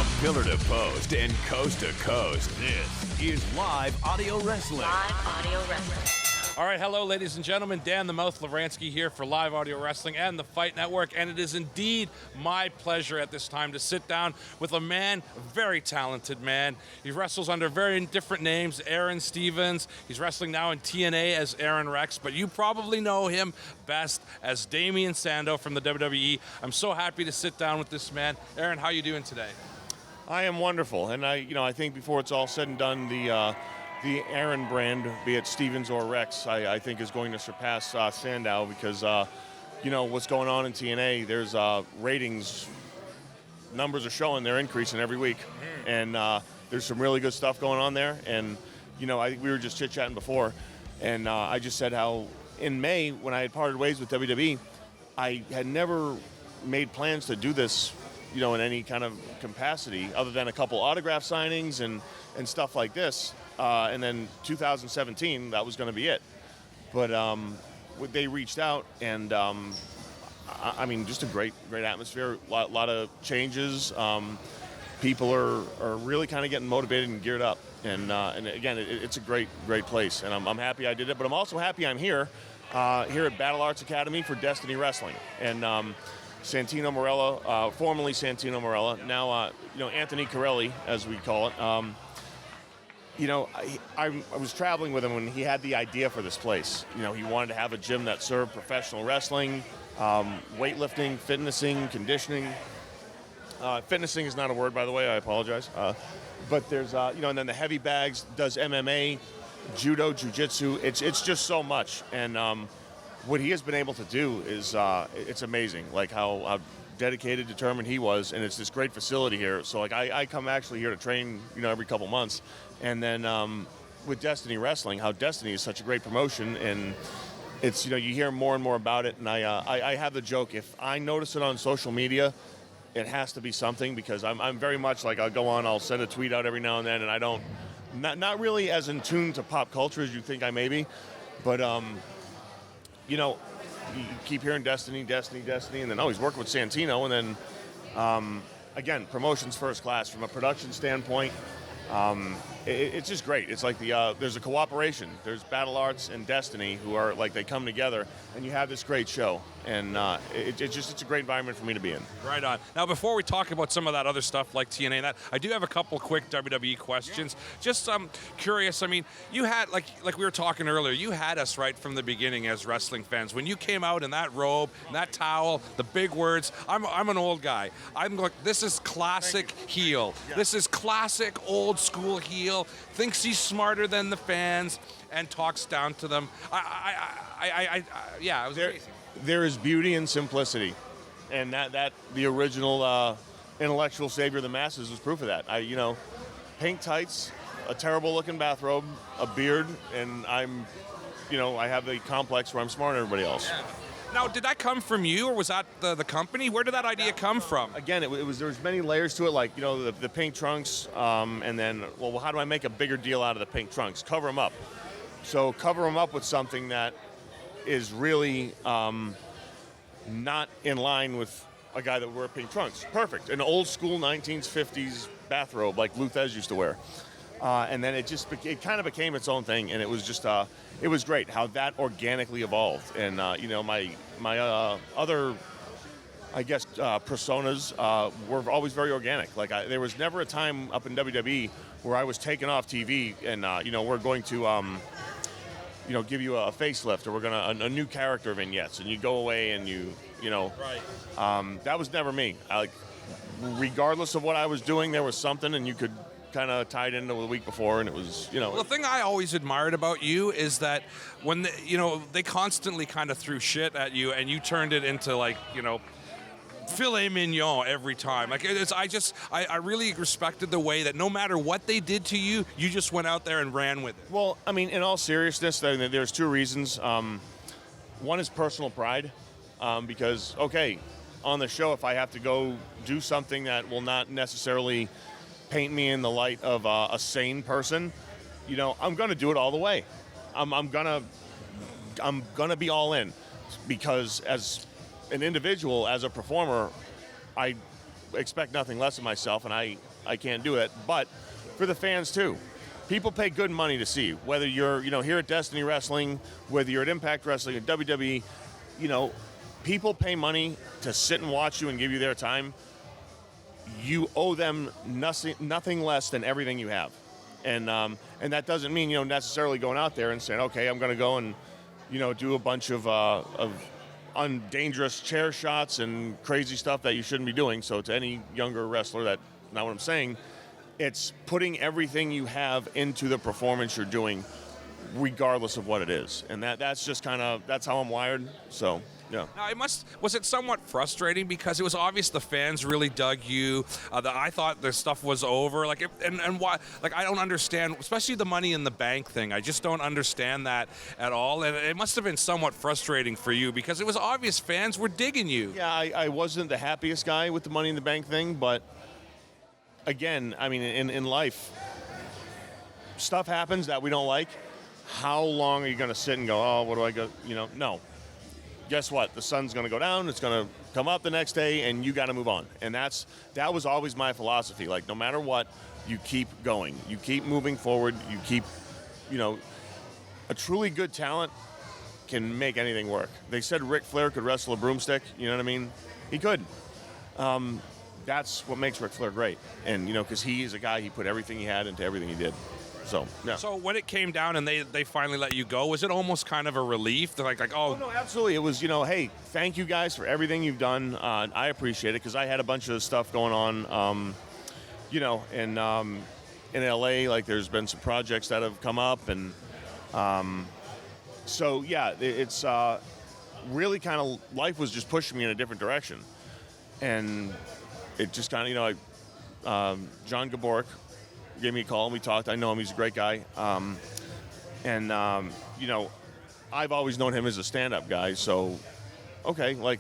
From pillar to post and coast to coast, this is Live Audio Wrestling. Live Audio Wrestling. All right, hello, ladies and gentlemen. Dan the Mouth Lovranski here for Live Audio Wrestling and the Fight Network, and it is indeed my pleasure at this time to sit down with a man, a very talented man. He wrestles under very different names, Aaron Stevens. He's wrestling now in TNA as Aron Rex, but you probably know him best as Damien Sandow from the WWE. I'm so happy to sit down with this man. Aaron, how are you doing today? I am wonderful, and I think before it's all said and done, the Aron brand, be it Stevens or Rex, I think is going to surpass Sandow because, what's going on in TNA, there's ratings, numbers are showing they're increasing every week. And there's some really good stuff going on there. And, we were just chit-chatting before, and I just said how in May, when I had parted ways with WWE, I had never made plans to do this, in any kind of capacity other than a couple autograph signings and stuff like this. And then 2017, that was going to be it. But they reached out, and just a great atmosphere. A lot of changes. People are really kind of getting motivated and geared up. And again, it's a great place. And I'm happy I did it. But I'm also happy I'm here at Battle Arts Academy for Destiny Wrestling. And Santino Marella, formerly Santino Marella, now Anthony Corelli, as we call it. I was traveling with him when he had the idea for this place. He wanted to have a gym that served professional wrestling, weightlifting, fitnessing, conditioning. Fitnessing is not a word, by the way. I apologize. But there's, and then the heavy bags, does MMA, judo, jiu-jitsu. It's just so much. And what he has been able to do is it's amazing, like how dedicated, determined he was, and it's this great facility here. So I come actually here to train, every couple months. And then with Destiny Wrestling, how Destiny is such a great promotion, and it's, you hear more and more about it. And I have the joke, if I notice it on social media, it has to be something, because I'm very much like, I'll send a tweet out every now and then, and I don't, not really as in tune to pop culture as you think I may be, but you keep hearing Destiny, and then, he's working with Santino, and then, again, promotion's first class from a production standpoint. It's just great. It's like there's a cooperation. There's Battle Arts and Destiny who are like, they come together, and you have this great show. And it's a great environment for me to be in. Right on. Now, before we talk about some of that other stuff like TNA and that, I do have a couple quick WWE questions. Yeah. Just curious. I mean, you had, like we were talking earlier, you had us right from the beginning as wrestling fans. When you came out in that robe, in that towel, the big words, I'm an old guy. I'm like, this is classic heel. Yeah. This is classic old school heel. Thinks he's smarter than the fans and talks down to them. It was amazing. There is beauty in simplicity, and that the original intellectual savior of the masses was proof of that. Pink tights, a terrible looking bathrobe, a beard, and I have the complex where I'm smarter than everybody else. Yeah. Now, did that come from you, or was that the company? Where did that idea come from? Again, there was many layers to it, like, the pink trunks, and then, well, how do I make a bigger deal out of the pink trunks? Cover them up. So cover them up with something that is really not in line with a guy that would wear pink trunks. Perfect. An old school 1950s bathrobe like Luthez used to wear. And then it kind of became its own thing, and it was just it was great how that organically evolved. And my other, I guess, personas were always very organic. Like there was never a time up in WWE where I was taken off TV and we're going to give you a facelift, or we're gonna a new character vignettes, and you go away and right. That was never me. Regardless of what I was doing, there was something, and you could kind of tied into the week before, and it was, Well, the thing I always admired about you is that when they constantly kind of threw shit at you, and you turned it into filet mignon every time. Like I really respected the way that no matter what they did to you, you just went out there and ran with it. Well, I mean, in all seriousness, there's two reasons. One is personal pride, because on the show, if I have to go do something that will not necessarily paint me in the light of a sane person, I'm going to do it all the way. I'm gonna be all in, because as an individual, as a performer, I expect nothing less of myself, and I can't do it. But for the fans too, people pay good money to see you. Whether you're here at Destiny Wrestling, whether you're at Impact Wrestling, at WWE, people pay money to sit and watch you and give you their time. You owe them nothing less than everything you have, and that doesn't mean necessarily going out there and saying, okay, I'm going to go and do a bunch of dangerous chair shots and crazy stuff that you shouldn't be doing. So to any younger wrestler, that's not what I'm saying. It's putting everything you have into the performance you're doing, regardless of what it is, and that's just that's how I'm wired. So. Yeah. Now, was it somewhat frustrating because it was obvious the fans really dug you? I thought the stuff was over. And why? I don't understand, especially the Money in the Bank thing. I just don't understand that at all. And it must have been somewhat frustrating for you because it was obvious fans were digging you. Yeah, I wasn't the happiest guy with the Money in the Bank thing, but again, I mean, in life, stuff happens that we don't like. How long are you going to sit and go, oh, what do I go? No. Guess what? The sun's going to go down. It's going to come up the next day, and you got to move on. And that was always my philosophy. No matter what, you keep going. You keep moving forward. You keep, a truly good talent can make anything work. They said Ric Flair could wrestle a broomstick. You know what I mean? He could. That's what makes Ric Flair great. And, because he is a guy, he put everything he had into everything he did. So, yeah. So when it came down and they finally let you go, was it almost kind of a relief? They're oh, no, absolutely. It was, hey, thank you guys for everything you've done. I appreciate it because I had a bunch of stuff going on, in LA. There's been some projects that have come up, and so yeah, it's really kind of life was just pushing me in a different direction, and it just kind of, John Gaborik gave me a call and we talked. I know him; he's a great guy. I've always known him as a stand-up guy. So, okay, what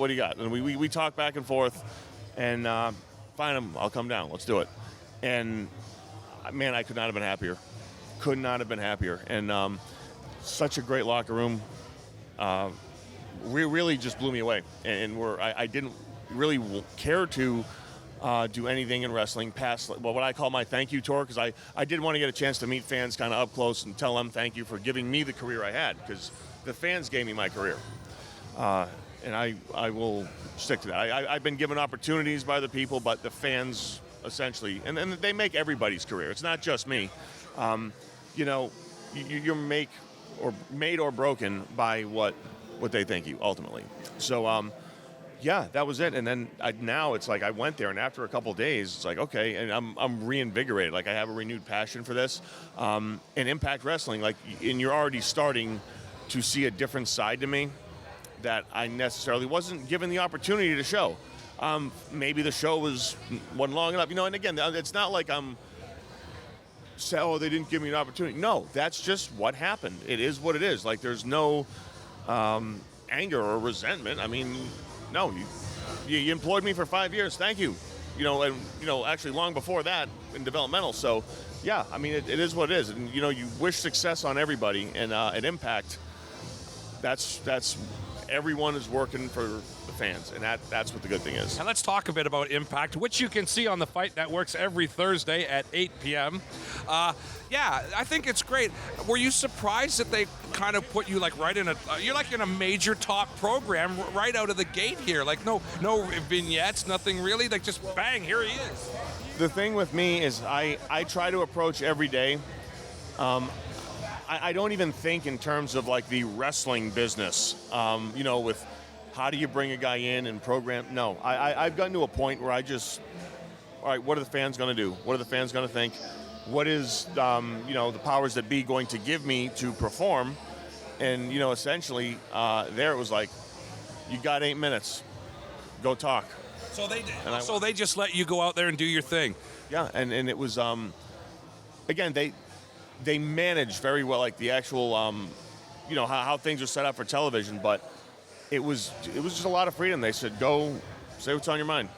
do you got? And we talked back and forth, and fine, I'll come down. Let's do it. And man, I could not have been happier. Could not have been happier. And such a great locker room. Really just blew me away. And I didn't really care to do anything in wrestling past what I call my thank you tour, because I did want to get a chance to meet fans kind of up close and tell them thank you for giving me the career I had, because the fans gave me my career. And I will stick to that. I've been given opportunities by the people, but the fans essentially, and they make everybody's career. It's not just me. You're made or broken by what they think you ultimately. So, yeah, that was it. And then now it's I went there, and after a couple of days, it's okay, and I'm reinvigorated. I have a renewed passion for this. And Impact Wrestling, and you're already starting to see a different side to me that I necessarily wasn't given the opportunity to show. Maybe the show wasn't long enough, and again, it's not like I'm saying, oh, they didn't give me an opportunity. No, that's just what happened. It is what it is. There's no anger or resentment. I mean, no, you employed me for 5 years. Thank you. Actually long before that in developmental. So, yeah, I mean, it is what it is. And, you wish success on everybody. And at Impact, that's everyone is working for the fans. And that's what the good thing is. And let's talk a bit about Impact, which you can see on the Fight Networks every Thursday at 8 p.m. Yeah, I think it's great. Were you surprised that they kind of put you right in you're in a major top program right out of the gate here? No vignettes, nothing really, just bang, here he is. The thing with me is I try to approach every day. I don't even think in terms of the wrestling business, with how do you bring a guy in and program. No, I've gotten to a point where I just, all right, what are the fans going to do? What are the fans going to think? What is, the powers that be going to give me to perform? And, essentially, there it was you got 8 minutes. Go talk. So they did. They just let you go out there and do your thing. Yeah, and it was, again, they managed very well, the actual, how things are set up for television. But it was just a lot of freedom. They said, go say what's on your mind.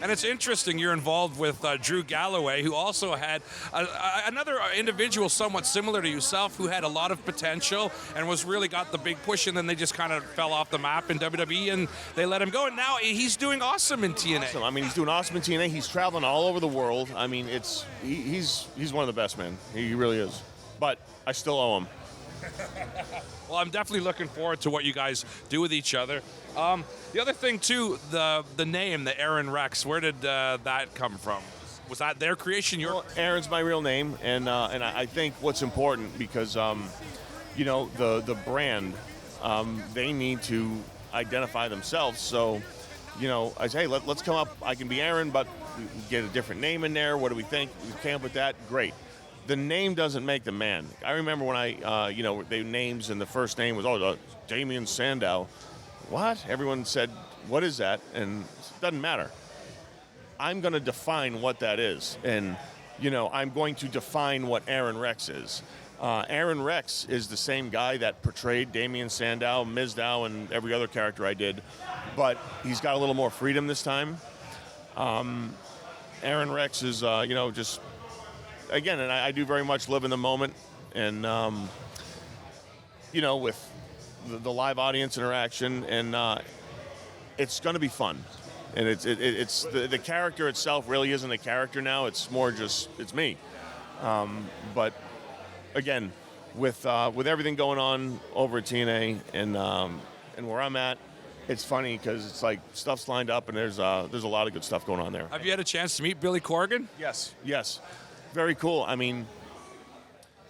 And it's interesting, you're involved with Drew Galloway, who also had another individual somewhat similar to yourself, who had a lot of potential and was really got the big push, and then they just kind of fell off the map in WWE, and they let him go. And now he's doing awesome in TNA. Awesome. I mean, he's doing awesome in TNA. He's traveling all over the world. I mean, he's one of the best, man. He really is. But I still owe him. Well, I'm definitely looking forward to what you guys do with each other. The other thing, too, the name, the Aron Rex, where did that come from? Was that their creation? Well, Aron's my real name, and I think what's important because, you know, the brand, they need to identify themselves. So, you know, I say, hey, let's come up. I can be Aron, but get a different name in there. What do we think? We came up with that. Great. The name doesn't make the man. I remember when I, you know, the names and the first name was, Damien Sandow. What? Everyone said, what is that? And it doesn't matter. I'm going to define what that is. And, you know, I'm going to define what Aron Rex is. Aron Rex is the same guy that portrayed Damien Sandow, Mizdow, and every other character I did. But he's got a little more freedom this time. Aron Rex is, you know, just... Again, and I do very much live in the moment, and you know, with the live audience interaction, and it's going to be fun. And it's the character itself really isn't a character now. It's more just it's me. But again, with everything going on over at TNA and where I'm at, it's funny because it's like stuff's lined up, and there's a lot of good stuff going on there. Have you had a chance to meet Billy Corgan? Yes. Very cool. I mean,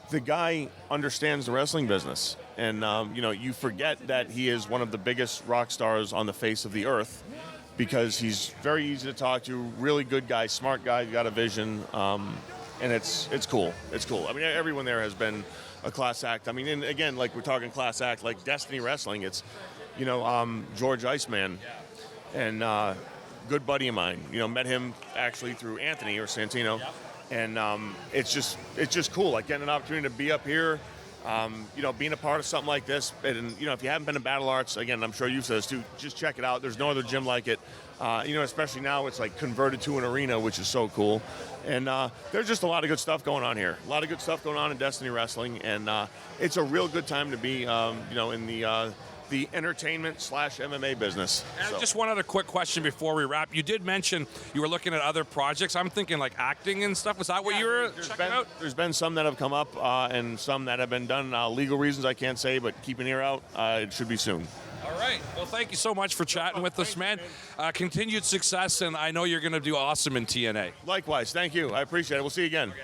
the guy understands the wrestling business. And, you know, you forget that he is one of the biggest rock stars on the face of the earth because he's very easy to talk to, really good guy, smart guy, got a vision. And it's cool. It's cool. I mean, everyone there has been a class act. I mean, and again, like we're talking class act, like Destiny Wrestling, it's, you know, George Iceman and good buddy of mine. You know, met him actually through Anthony or Santino. Yep. And it's just cool, like getting an opportunity to be up here, you know, being a part of something like this. And, you know, if you haven't been to Battle Arts, again, I'm sure you've said this too, just check it out. There's no other gym like it. You know, especially now it's like converted to an arena, which is so cool. And there's just a lot of good stuff going on here. A lot of good stuff going on in Destiny Wrestling. And it's a real good time to be, you know, in the entertainment/MMA business. And so. Just one other quick question before we wrap. You did mention you were looking at other projects. I'm thinking like acting and stuff. Was that what you were checking out? There's been some that have come up and some that have been done. Legal reasons I can't say, but keep an ear out. It should be soon. All right. Well, thank you so much for chatting with us, man. Continued success, and I know you're going to do awesome in TNA. Likewise. Thank you. I appreciate it. We'll see you again. Okay.